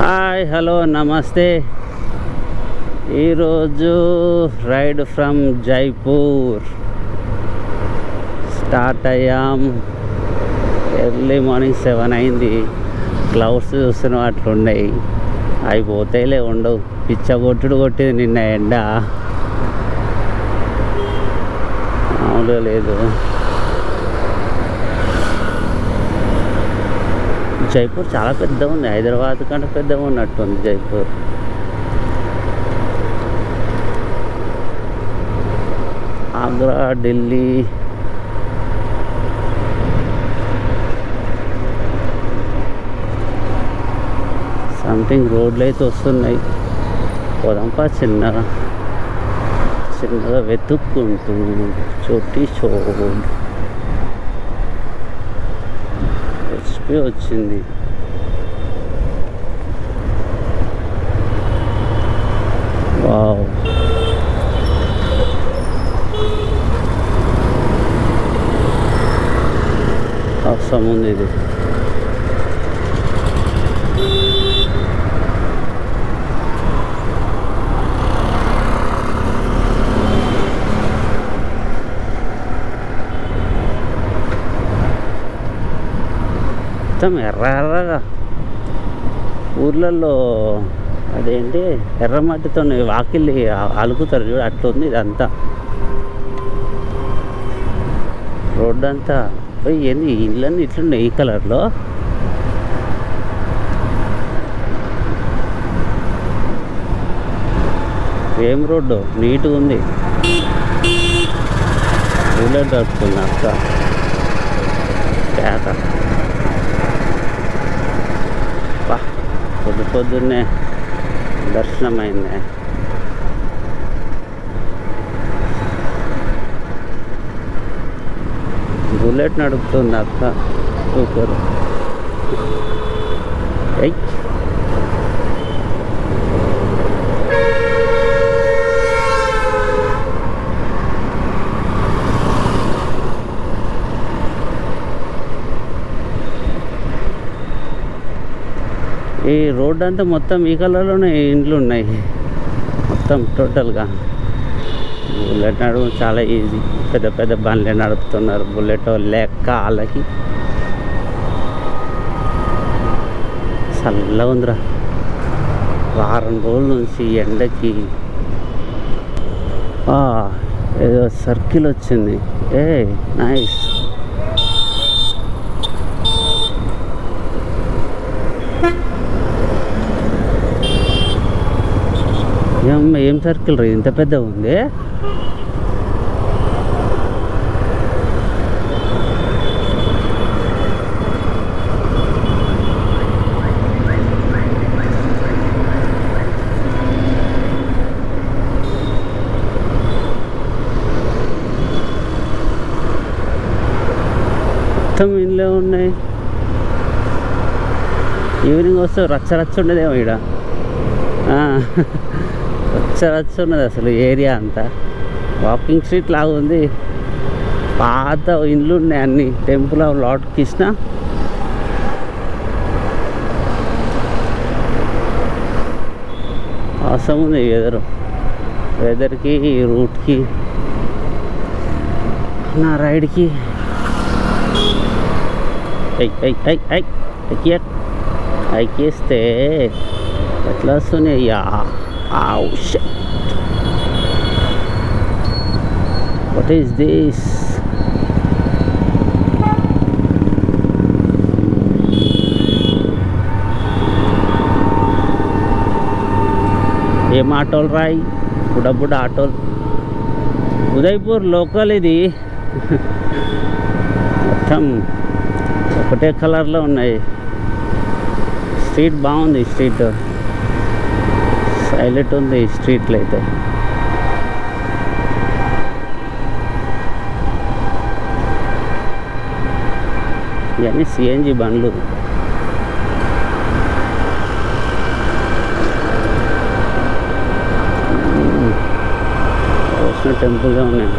Hi hello నమస్తే. ఈరోజు ride from Jaipur start అయ్యాం. ఎర్లీ మార్నింగ్ 7 అయింది. క్లౌడ్స్ చూస్తున్న అట్లున్నాయి. అవి పోతాయిలే, ఉండవు. పిచ్చగొట్టుడు కొట్టింది నిన్న ఎండ, మామూలుగా లేదు. జైపూర్ చాలా పెద్దగా ఉంది, హైదరాబాద్ కంటే పెద్దగా ఉన్నట్టుంది జైపూర్. ఆగ్రా, ఢిల్లీ, సంథింగ్ రోడ్లు అయితే వస్తున్నాయి. పోదాంపా చిన్నగా చిన్నగా వెతుక్కుంటూ. చోటీ చోడ్ హెచ్పి వచ్చింది. వావ్, అవసరం ఉంది ఇది. మొత్తం ఎర్ర ఎర్రగా ఊర్లలో అదేంటి ఎర్రమట్టితో వాకిల్లి అలుకుతారు చూడు, అట్లా ఉంది ఇదంతా. రోడ్డు అంతా ఏంది, ఇళ్ళన్నీ ఇట్లున్నాయి ఈ కలర్లో. ఏం రోడ్డు నీట్గా ఉంది. బుల్లెట్ దొరుకుతుంది అక్క కేక. పొద్దున్నే దర్శనం అయింది. బుల్లెట్ నడుపుతుంది అక్క, సూపర్. ఈ రోడ్డు అంతా మొత్తం ఈ కలర్లోనే ఇండ్లు ఉన్నాయి మొత్తం టోటల్గా. బుల్లెట్ నడుపు చాలా ఈజీ. పెద్ద పెద్ద బండ్లే నడుపుతున్నారు బుల్లెట్ లెక్క. వాళ్ళకి చల్లగా ఉందిరా. వారం రోజుల నుంచి ఎండకి ఏదో సర్కిల్ వచ్చింది. నైస్. ఏం సర్కిల్ రా, ఇంత పెద్దగా ఉంది. మొత్తం ఇంట్లో ఉన్నాయి. ఈవినింగ్ వస్తే రచ్చ రచ్చ ఉండేదేమో ఇక్కడ. రచ్చ ఉన్నది అసలు ఏరియా అంతా. వాకింగ్ స్ట్రీట్ లాగా ఉంది. పాత ఇండ్లు ఉన్నాయి అన్నీ. Temple of lord Krishna. అవసరం ఉంది వెదర్కి, రూట్కి, నా రైడ్కి. ఐకేస్తే ఎట్లా వస్తున్నాయి. Oh shit. What is this? ఏం ఆటోలు రాయి, బుడ్డ ఆటోలు. ఉదయ్పూర్ లోకల్ ఇది. మొత్తం ఒకటే కలర్లో ఉన్నాయి. స్ట్రీట్ బాగుంది. స్ట్రీట్ హైలైట్ ఉంది ఈ స్ట్రీట్లో అయితే. ఇవన్నీ సిఎన్జి బండ్లు. కృష్ణ టెంపుల్గా ఉన్నాయి.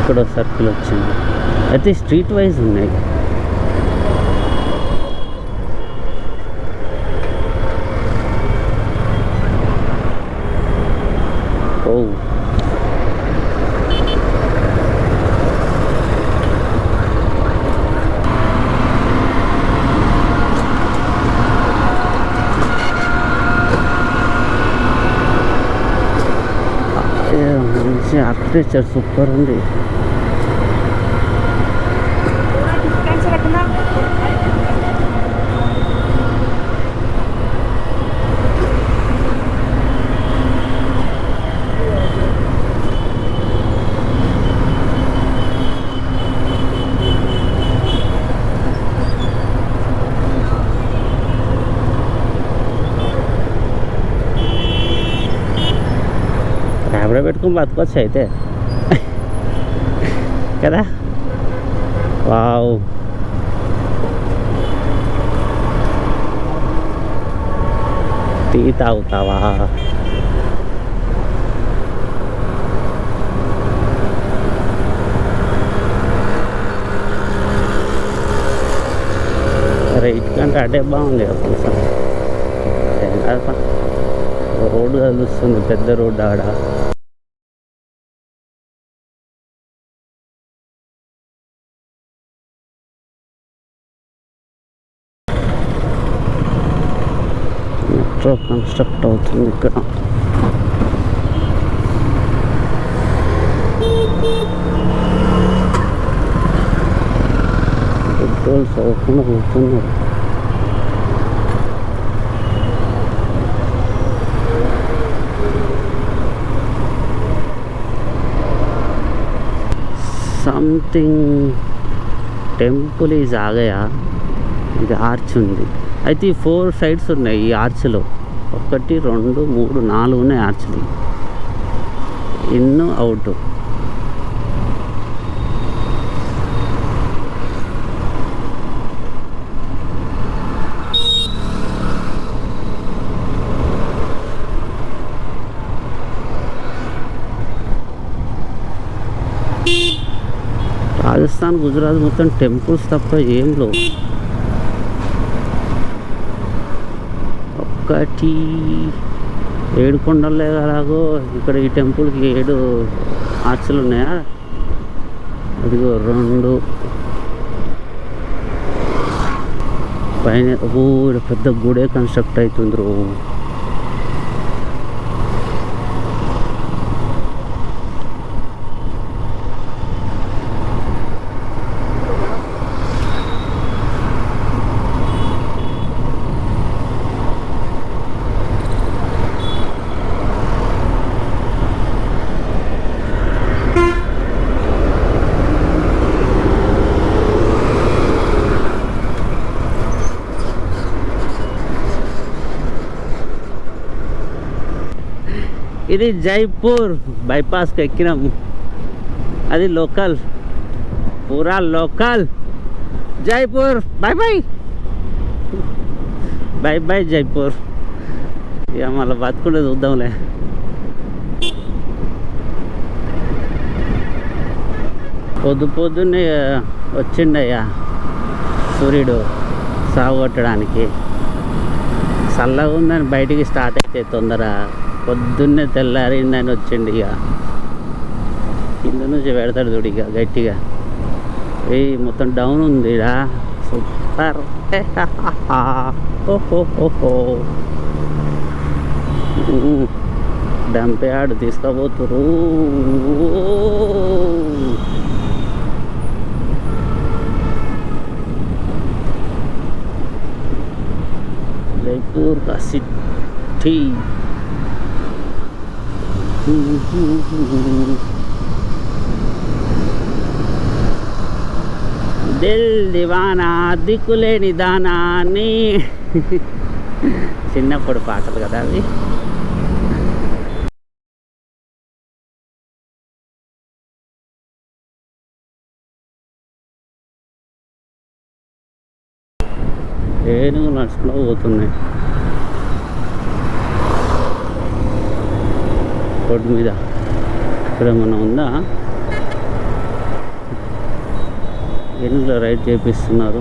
ఇక్కడ సర్కిల్ వచ్చింది. అయితే స్ట్రీట్ వైజ్ ఉన్నాయి. ఆర్కిటెక్చర్ సూపర్ ఉంది. ర్యాపిడో పెట్టుకుని బతకొచ్చు అయితే కదా. వావ్, టీ తాగుతావా? రైట్ కంటే అటే బాగుంది కదా కొంచెం. రోడ్డు కలుస్తుంది, పెద్ద రోడ్డు ఆడ. మెట్రో కన్స్ట్రక్ట్ అవుతుంది ఇక్కడ. పెట్రోల్ చదువుకుండా కూర్చున్నారు. సంథింగ్ టెంపుల్ ఈజ్ ఆగయా. ఇది ఆర్చ్ ఉంది అయితే. ఈ 4 సైడ్స్ ఉన్నాయి ఈ ఆర్చ్లో. 1 2 3 4 ఉన్నాయి ఆర్చ్లు. In out. రాజస్థాన్, గుజరాత్ మొత్తం టెంపుల్స్ తప్ప ఏం లేవు. 7 కొండలే అలాగో ఇక్కడ ఈ టెంపుల్కి 7 ఆర్చులు ఉన్నాయా? అదిగో 2 పైన. పెద్ద గుడే కన్స్ట్రక్ట్ అవుతుంది రో. ఇది జైపూర్ బైపాస్కి ఎక్కినాము. అది లోకల్, పూరా local Jaipur. Bye bye, bye bye Jaipur. ఇక మళ్ళీ బతుకుంటే చూద్దాంలే. పొద్దున్నే వచ్చిండయ్యా సూర్యుడు సాగు కొట్టడానికి. చల్లగా ఉందని బయటికి స్టార్ట్ అయితే తొందర. పొద్దున్నే తెల్లారిందని వచ్చిండు. ఇక కింద నుంచి పెడతాడు చూడు ఇక గట్టిగా. మొత్తం డౌన్ ఉంది ఇక. సూపర్. ఓహో, డంపేయాడు తీసుకోబోతురు. जयपुर का सिटी। దిల్ దివానా దిక్కులేని దానా అని చిన్నప్పుడు పాటలు కదా అవి. ఏనుగు నడుచుకుంటూ పోతున్నాయి రోడ్డు మీద. ఇక్కడ ఏమన్నా ఉందా? ఏనుగులో రైడ్ చేపిస్తున్నారు.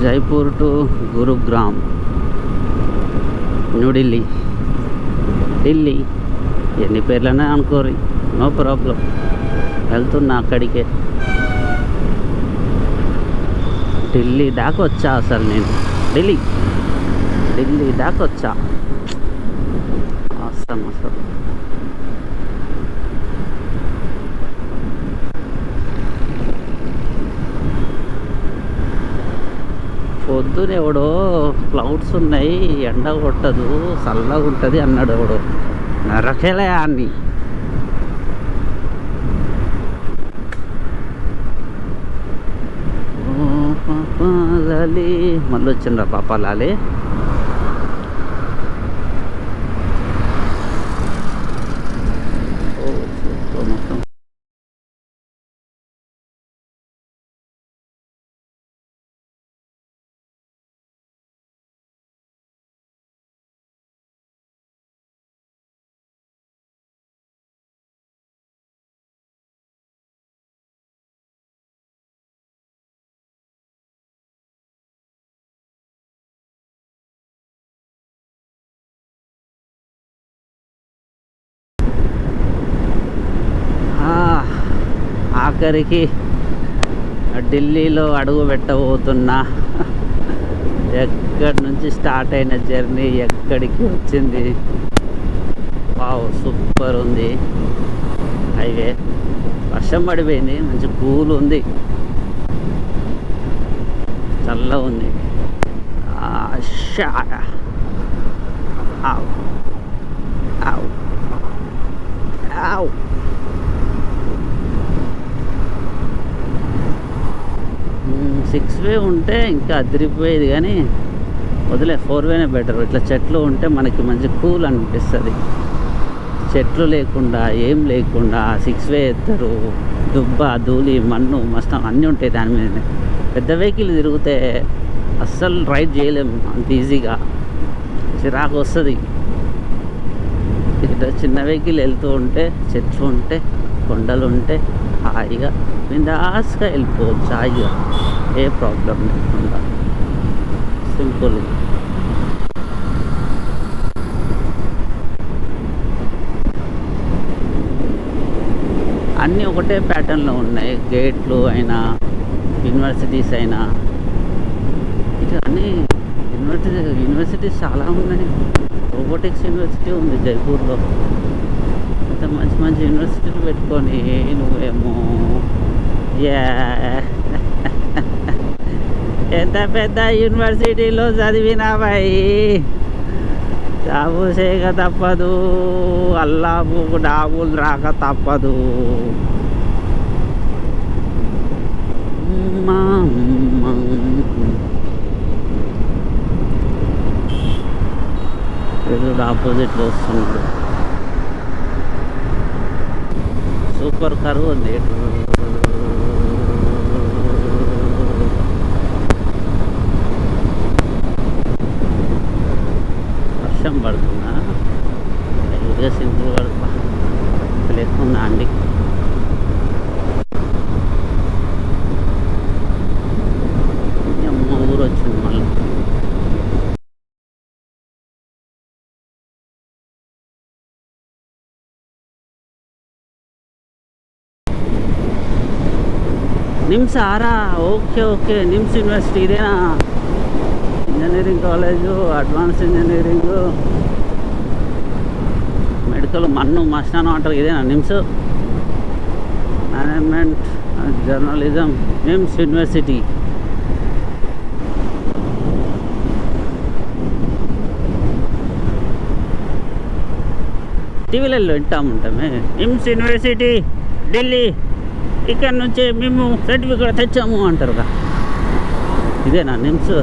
జైపూర్ టు గురుగ్రామ్, న్యూఢిల్లీ, ఢిల్లీ, ఎన్ని పేర్లనే అనుకోరు, నో ప్రాబ్లం. వెళ్తున్నా అక్కడికే. ఢిల్లీ దాకా వచ్చా అసలు నేను. ఢిల్లీ ఢిల్లీ దాకా వచ్చా. అసలు పొద్దున ఎవడో క్లౌడ్స్ ఉన్నాయి, ఎండ కొట్టదు, చల్లగా ఉంటుంది అన్నాడు ఎవడో. నరకేలే అన్ని. పాపాలి మళ్ళీ వచ్చిండ్రా పాపాలాలి. మొత్తం ఆఖరికి ఢిల్లీలో అడుగు పెట్టబోతున్నా. ఎక్కడి నుంచి స్టార్ట్ అయిన జర్నీ ఎక్కడికి వచ్చింది. వావ్, సూపర్ ఉంది హైవే. వర్షం పడిపోయింది, మంచి కూల్ ఉంది, చల్లగా ఉంది. ఆవ్ ఆవ్ ఆవ్. 6 వే ఉంటే ఇంకా అదిరిపోయేది, కానీ వదిలే 4 వేనే బెటర్. ఇట్లా చెట్లు ఉంటే మనకి మంచి కూల్ అనిపిస్తుంది. చెట్లు లేకుండా ఏం లేకుండా 6 వే ఎత్తారు, దుబ్బ ధూళి మన్ను మస్తం అన్నీ ఉంటాయి దాని మీదనే. పెద్ద వెహికల్ తిరిగితే అస్సలు రైడ్ చేయలేము అంత ఈజీగా, చిరాకు వస్తుంది. ఇక్కడ చిన్న వెహికల్ వెళ్తూ ఉంటే, చెట్లు ఉంటే, కొండలు ఉంటే హాయిగా బిందాస్గా వెళ్ళిపోవచ్చు. హాయిగా ఏ ప్రాబ్లం లేకుండా సింపుల్. అన్నీ ఒకటే ప్యాటర్న్లో ఉన్నాయి. గేట్లు అయినా, యూనివర్సిటీస్ అయినా, ఇట్లా అన్నీ యూనివర్సిటీస్ చాలా ఉన్నాయి. రోబోటిక్స్ యూనివర్సిటీ ఉంది జైపూర్లో. ఇంత మంచి మంచి యూనివర్సిటీలు పెట్టుకొని నువ్వేమో ఎంత పెద్ద యూనివర్సిటీలో చదివినావాయి, జాబు చేయక తప్పదు, అల్లాపు డాబులు రాక తప్పదు. ఆపోజిట్లో వస్తున్నాడు. సూపర్ కరువు ఉంది. వర్షం పడుతుందా? ఇదిగా సింపుల్ పడుతుందా లేకుండా అండి. ఊరు వచ్చింది మళ్ళీ. నిమ్స్ ఆరా? ఓకే ఓకే, నిమ్స్ యూనివర్సిటీ ఇదేనా? Engineering college, advance engineering, medical మన్ను మస్టానం అంటారు, ఇదేనా NIMS? Management journalism, NIMS university. టీవీలలో వింటాముంటామే, నిమ్స్ యూనివర్సిటీ ఢిల్లీ, ఇక్కడ నుంచి మేము సర్టిఫికేట్ తెచ్చాము అంటారుగా. ఇదేనా నిమ్స్?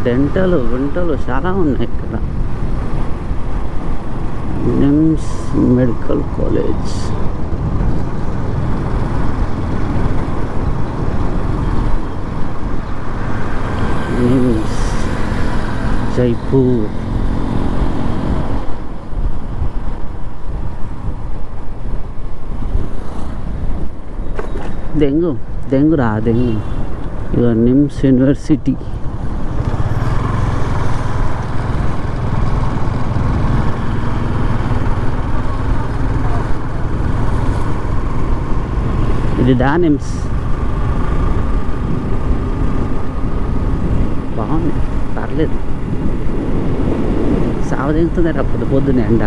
డెంటల్ వింటలు చాలా ఉన్నాయి ఇక్కడ. NIMS medical college. నిమ్స్ జైపూర్. దెంగురా దెంగు. ఇక నిమ్స్ యూనివర్సిటీ. ఇది డానిమ్స్. బాగుంది, పర్లేదు. సావదింగుతుంది పొద్దున్నే ఎండ.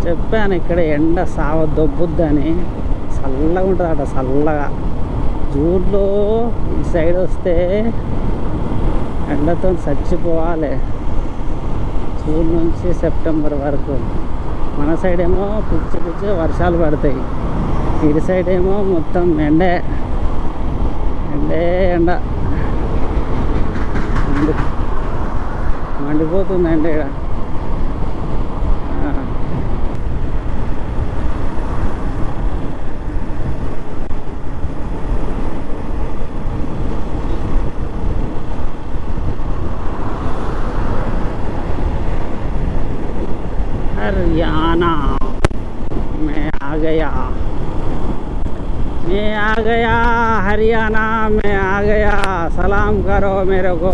చెప్పాను ఇక్కడ ఎండ సావ దొబ్బుద్దని. చల్లగా ఉంటుంది అట, చల్లగా. జూన్లో ఈ సైడ్ వస్తే ఎండతో చచ్చిపోవాలి. జూన్ నుంచి సెప్టెంబర్ వరకు. మన సైడ్ ఏమో పిచ్చి పిచ్చి వర్షాలు పడతాయి. ఇటు సైడ్ ఏమో మొత్తం ఎండే ఎండ మండిపోతుంది ఎండ ఇక్కడ. हरियाणा में आ गया, मैं आ गया, हरियाणा में आ गया, सलाम करो मेरे को।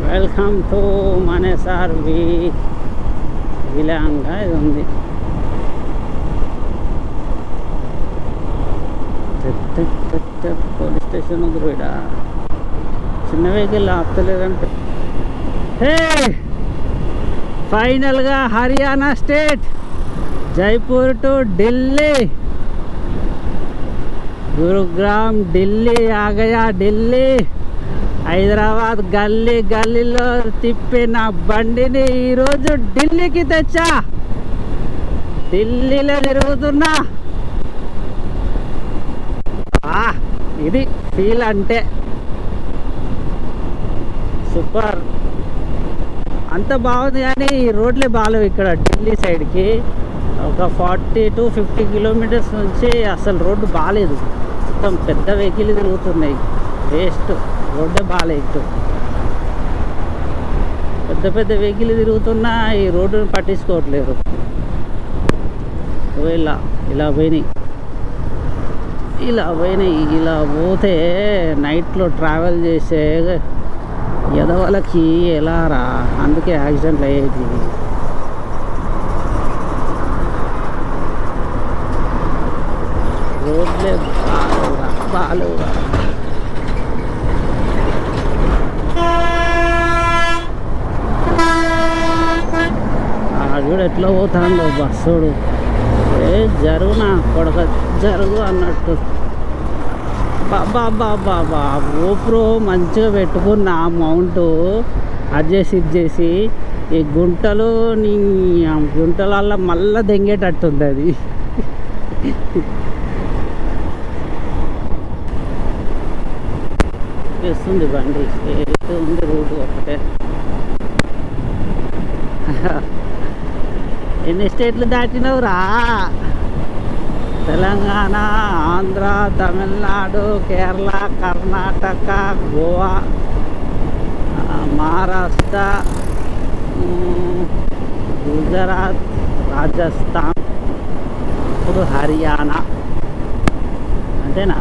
వెల్కమ్ టు మనేసార్ విలాంగా ఇది ఉంది. పోలీస్ స్టేషన్ ఉంది ఇక్కడ. చిన్న వెహికల్ ఆపుతలేదంటే. హే, ఫైనల్గా హర్యానా స్టేట్, జైపూర్ టు ఢిల్లీ, గురుగ్రామ్ ఢిల్లీ ఆ గయా. ఢిల్లీ హైదరాబాద్ గల్లీ గల్లీలో తిప్పే నా బండిని ఈరోజు ఢిల్లీకి తెచ్చా. ఢిల్లీలో తిరుగుతున్నా. ఇది ఫీల్ అంటే సూపర్. అంత బాగుంది కానీ ఈ రోడ్లే బాగాలేవు ఇక్కడ ఢిల్లీ సైడ్కి. ఒక 40 to 50 కిలోమీటర్స్ నుంచి అసలు రోడ్డు బాగాలేదు. మొత్తం పెద్ద వెహికల్ తిరుగుతున్నాయి. వేస్ట్, రోడ్డే బాగాలేదు. పెద్ద పెద్ద వెహికల్ తిరుగుతున్నా ఈ రోడ్డుని పట్టించుకోవట్లేదు. ఇలా పోయినాయి. ఇలా పోతే నైట్లో ట్రావెల్ చేసే ఎదవలకి ఎలా రా, అందుకే యాక్సిడెంట్లు అయ్యేది. రోడ్లే బాగాలేవురా. ఆడు ఎట్లా పోతాడు బస్సుడు. జరుగునా కొడక జరుగు అన్నట్టు. బాబా ఓప్రో మంచిగా పెట్టుకున్న మౌంట్ అడ్జస్ట్ చేసి ఈ గుంటలు నీ గుంటలల్లో మళ్ళీ దెంగేటట్టుంది అది. చేస్తుంది బండి, ఉంది రూట్ ఒకటే. ఎన్ని స్టేట్లు దాటినవురా? తెలంగాణ, ఆంధ్ర, తమిళనాడు, కేరళ, కర్ణాటక, గోవా, మహారాష్ట్ర, గుజరాత్, రాజస్థాన్, ఇప్పుడు హర్యానా. అంతేనా?